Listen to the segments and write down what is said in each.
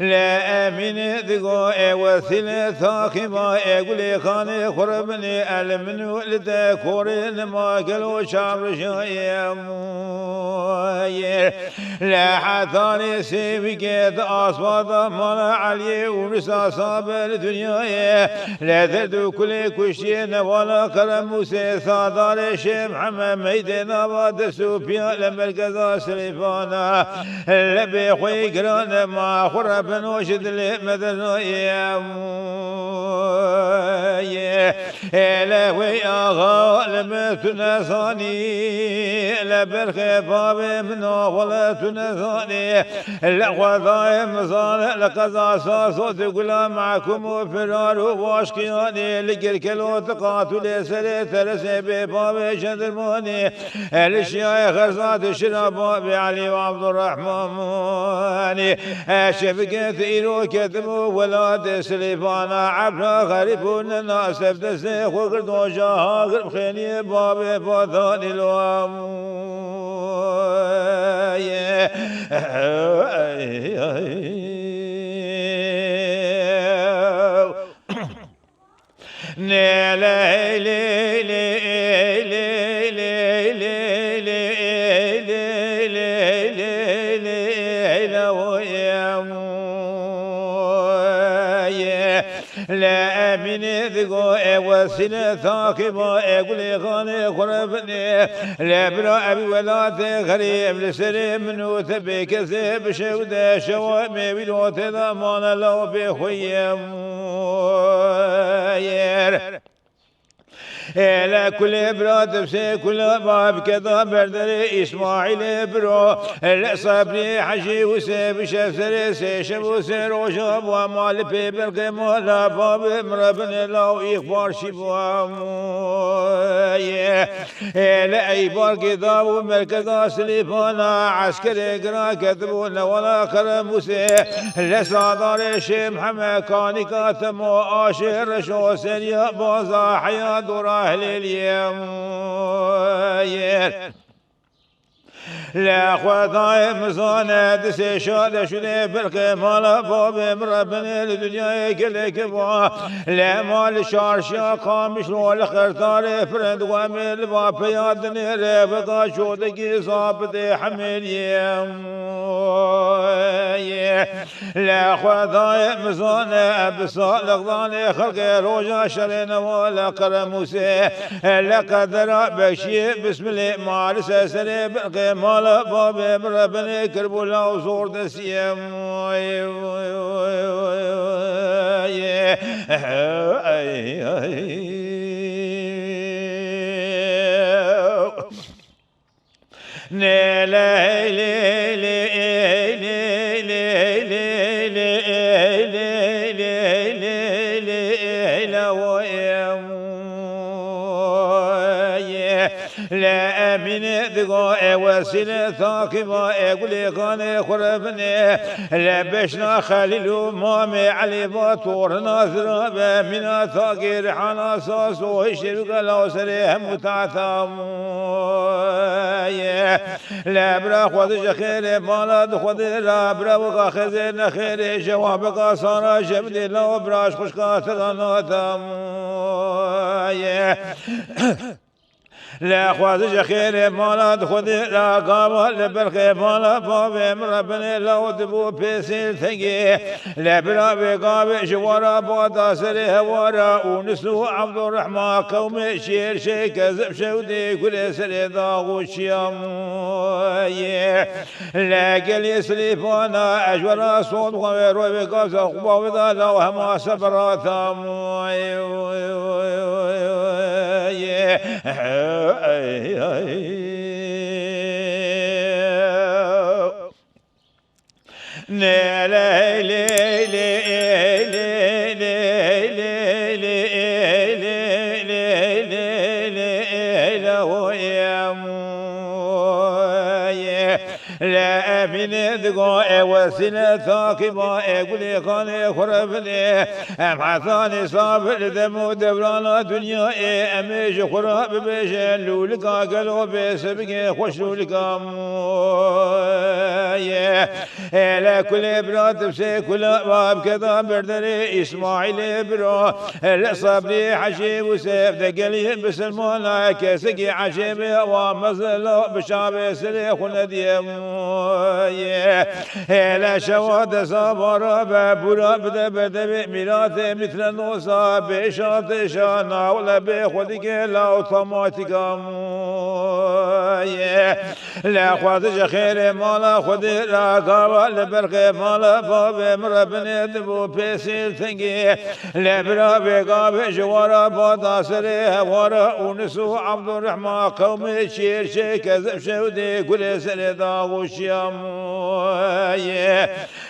لا من ذقو وثل ثاقبا يقول خاني خربني المن ولد كورين ما قالوا شعر شايم لا حثاني سيبقيت أصوات مالا علي ورسا صاب الدنيا لا تدو كل كشين ولا كرم موسى صادر شيم حمام ميدنا بعد سوبيا لمركز سليفانا لبي خوي قران ما خرب نوشد لي مدن يا لا وي غالب تنساني لا برخي بابي من ولا تنساني لا وظايم صال لقضى صوت قلا معكم وفرار واشكياني لقر كلو تقاتل سريت رسي ببابي شندرماني الاشياء خرصات شراب بابي علي وعبد الرحمن شفقت إيرو كتبوا ولاد سليفانا عبنا غريبون الناس افتسيخ وقردو شاها غرب خيني بابي بطاني الوام لي لي لا من ذقو وسل ثاقبا يقول خاني خربني لا برا أبي ولا غريب لسري منو تبي كذب شودة شوامي بلو تضمان لو بخيم لا كل براد بسي كل باب كذا بردري إسماعيل برو لا صبري حشي وسيب شفسري سيشب وسير وشاب ومال في بالقيمة لا باب مربن لو إخبار شبوام لا أيبار كذا ومركز سليفانا عسكري قرا كذبون ولا خرم وسي لا صادر شيم حما كاني كاتم وآشر شو سنيا بازا حيا دورا أهل اليوم لا خذاي مزانة دسي شادة شدي بالقمال بابي مربني الدنيا كل كبا لا مال شارشا قامش لو الخرطار فرند وامل بابي يادني رفقا شودكي صابتي حمل يوم لا خذاي مزانة بصالق ضاني خلق روجا شرين ولا قرموسي لا قدر بشي بسم الله مارس سري بالقمال بابي مربني كربولا وصور دسيم لا من ذقو وسل ثاقبا يقول خاني خربني لا بشنا خليل مامي علي باطور ناظر من ثاقر حنا صاص وشرق لو سريهم متعثم لا برا خذ خير مالد خذ لا برا وقا خزين خير جوابك صار جبدي لو براش خشقات غناتم لا خواذ خير مالات خذ لا قام لبرخي مالا بابي مربني لو دبو بيسيل ثقي لا برا بقابي شوارا بوضا سريه ورا ونسو عبد الرحمن قومي شير شي كذب شودي كل سري ضاغو الشيام لا قلي سليفانا أجورا صوت غير وبقابس أخبا لو هما سبراثام لا أمين دقاء وسيلة ثاقبة قولي خاني خربني أم حثاني صابر دمو دبرانا دنيا أميش خراب بيش لولكا قلو بسبقي خوش لولكا لا كل برات بسي كل باب كذا بردري إسماعيل برو الصبري حشيب وسيف دقلي بسلمونا كسقي عشيب ومزلو بشاب سريخ ونديم لا شواد صبر بابورا بدا بدا ميرات مثل نوصا بشات شانا ولا بخودك لا اوتوماتيك لا خواذ خير مالا خود راقا لبرق مالا باب مربني دبو بيسيل ثنقي لبرا بقاب جوارا بادا سري وارا ونسو عبد الرحمن قومي شير شي كذب شودي كل سري داغوش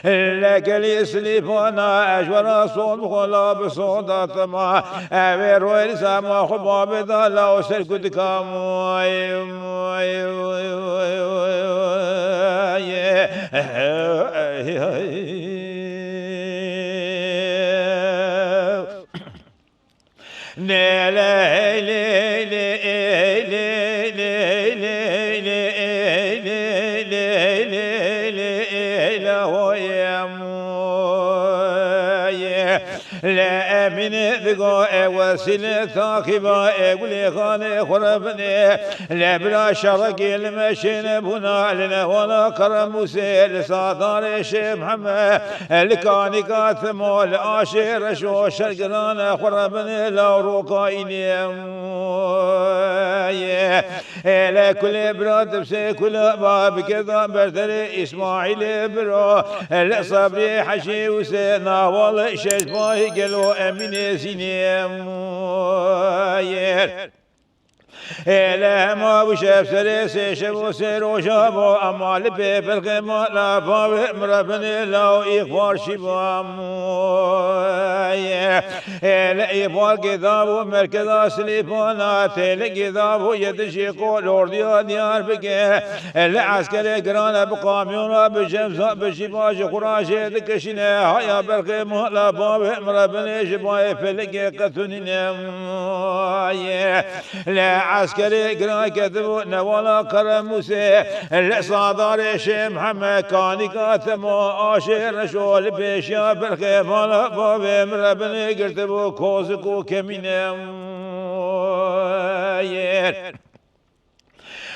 لك لي سليفانا أجورا صوت خلا بصوت طمع أبير ويلسا ما خباب ذا لا أسرقد لا أمين ذقاء وسيلة ثاقبة قولي خاني خربني لا بلا شرق المشين بنا لنا ولا كرم وسيل صادر شي محمد الكاني كاثمو العاشر شو شرقنا خربني لو روقايني لا كل براد بسي كل باب كذا بردري إسماعيل برو الصبري حشي وسينا والله شجباي قالوا أمين زينيم لا ما وشاف سريسي شبو سيرو شابو أمال بيبلغ ما لا باوي مربني لاو إخبار شبام لا إخبار كذابو مركزا سليفانا تيلي كذابو يدشيقو لورديا ديار بكي لا عسكري قرانا بقاميونا بجمزا بشباش قراشي دكشنا هيا بلغ ما لا باوي مربني شباي فلقي قتنين لا عسكري قرا كذبوا نوالا كرم موسى الصادر شي محمد كاني كاتمو عاشر رشول بيشا برخي مالا بابي مربني قرتبو كوزكو كمينم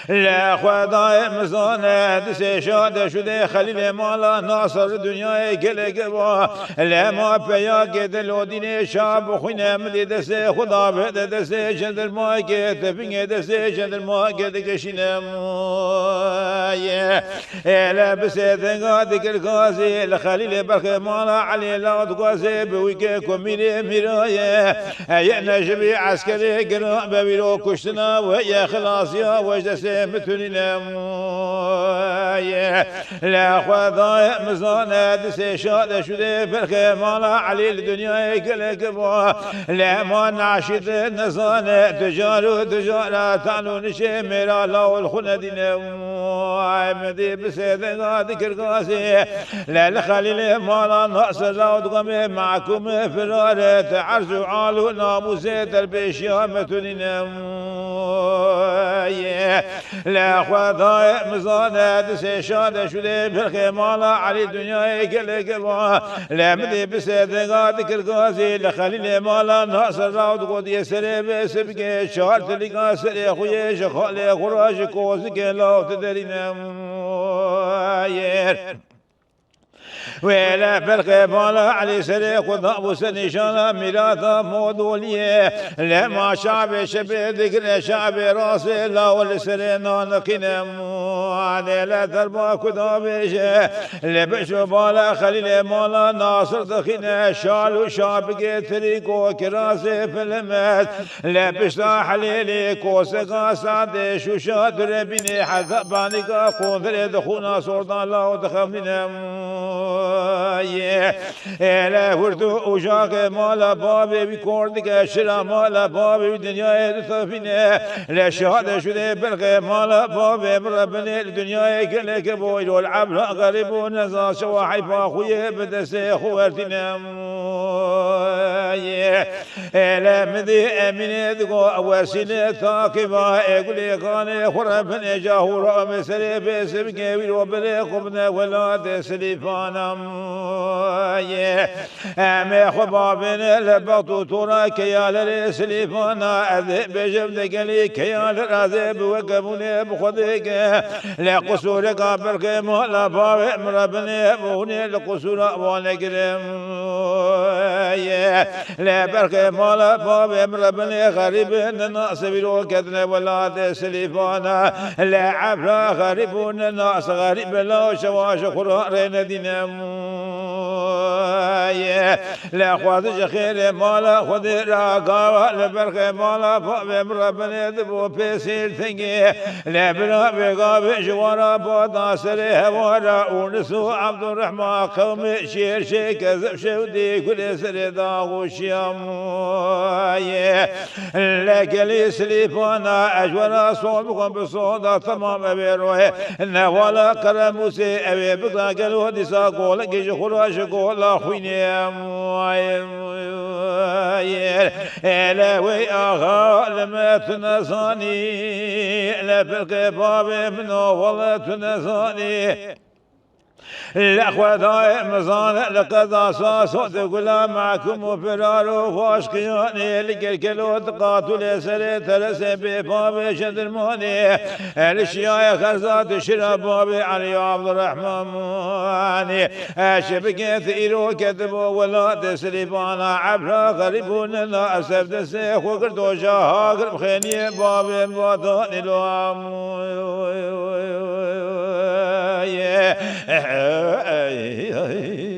لا خدای مزانه دسه شاده شده خلیل مالا ناصر دنیای گله با لما پیا گدل و دین شاب خوینه ملی دسه خدا بده دسه جندر ما که تبینه دسه جندر ما که دکشینم لا بسه دنگا دکر غازی لخلیل برخ مالا علی لاد غازی بویکه کمیری میرایه یا نجبی عسکری گرا ببیرو کشتنا و یا خلاصیا وجدسه متننا لا خذا مزانة دسي شاد شده فرخ مالا علي الدنيا كلك بوا لا ما نعشد نزانة تجارة تعنو نشي ميرا لاو الخندنا عمدي بسيدنا ذكر قاسي لا لخليل مالا ناصر لاو دقمي معكم فرارة تعرزوا عالو ناموسي تربيشيا متننا لا خذا مزانة دسي شاد شده فرخ مالا علي الدنيا كلك بوا لا مدي بسيدنا ذكر قاسي لخليل مالا ناصر لاو دقود يسري بسبكي شارت لقا سري خويش خالي خراش كوزك لاو تدرينا ولا فرق بالا علي سريق وضعب سنشانا ميراثا مودولية لما شعب شبه ذكر شعب راسي لا والسرينا نقنا علي لا تربا كذابش لبشو بالا خليل مالا ناصر دخنا شالو شعب طريقو كراسي في المات لبشتا حليلي كوسقا سعد شوشات ربيني حذبانيكا قنذر دخونا صورنا لا ودخلنا لا وردو وجاك مالا بابي بكوردك شرا مالا بابي دنيا تثفينه لا شهادة شده بلغ مالا بابي بربني الدنيا كلك بويل والعبر غريب ونزا شواحي فاخويا بدسي خوارتنا لا مذي أمين ذقو وسيلة ثاقبة يقول كان خربنا جاهورا مسري باسم كبير وبلغبنا ولا تسلفانا أمي خبابنا لبطو ترى كيال السلفانا أذهب جبدك لي كيال العذاب وقبوني بخذك لا قصورك برك مهلا باب مربني بوني لقصور ونقرم لا برك مهلا باب مربني غريب الناس بلو كذن ولا تسلفانا لا عبر غريب الناس غريب لا شواش خرارين دينام لا خواذ خير مالا خذ راقا لبرك مالا باب مربني ذبو بيسير ثنقي لا بلا بقاب جوارا بوضا سريه ورا ونسو عبد الرحمن قوم شير شي كذب شودي كل سردا وشيام لكلي سليفانا اجورا صوبكم بصودا تمام بيروه ولا قرموسي ابي بقى قالوا ديسا قول جي خراش قول خويني لا وي اغا لما تنساني لا بالقباب منه والله تنساني الأخوة دائم مزان لقد أساس تقول معكم وفرار واشقياني لكلكلو تقاتل سري ترسي بباب شدرماني الاشياء خرزات شراب علي عبد الرحمن شبكة ثيرو كتبوا ولا تسليبانا عبر غريبون لا أسف دسيخ وقردو شاها قرب خيني باب الوطن الوام ay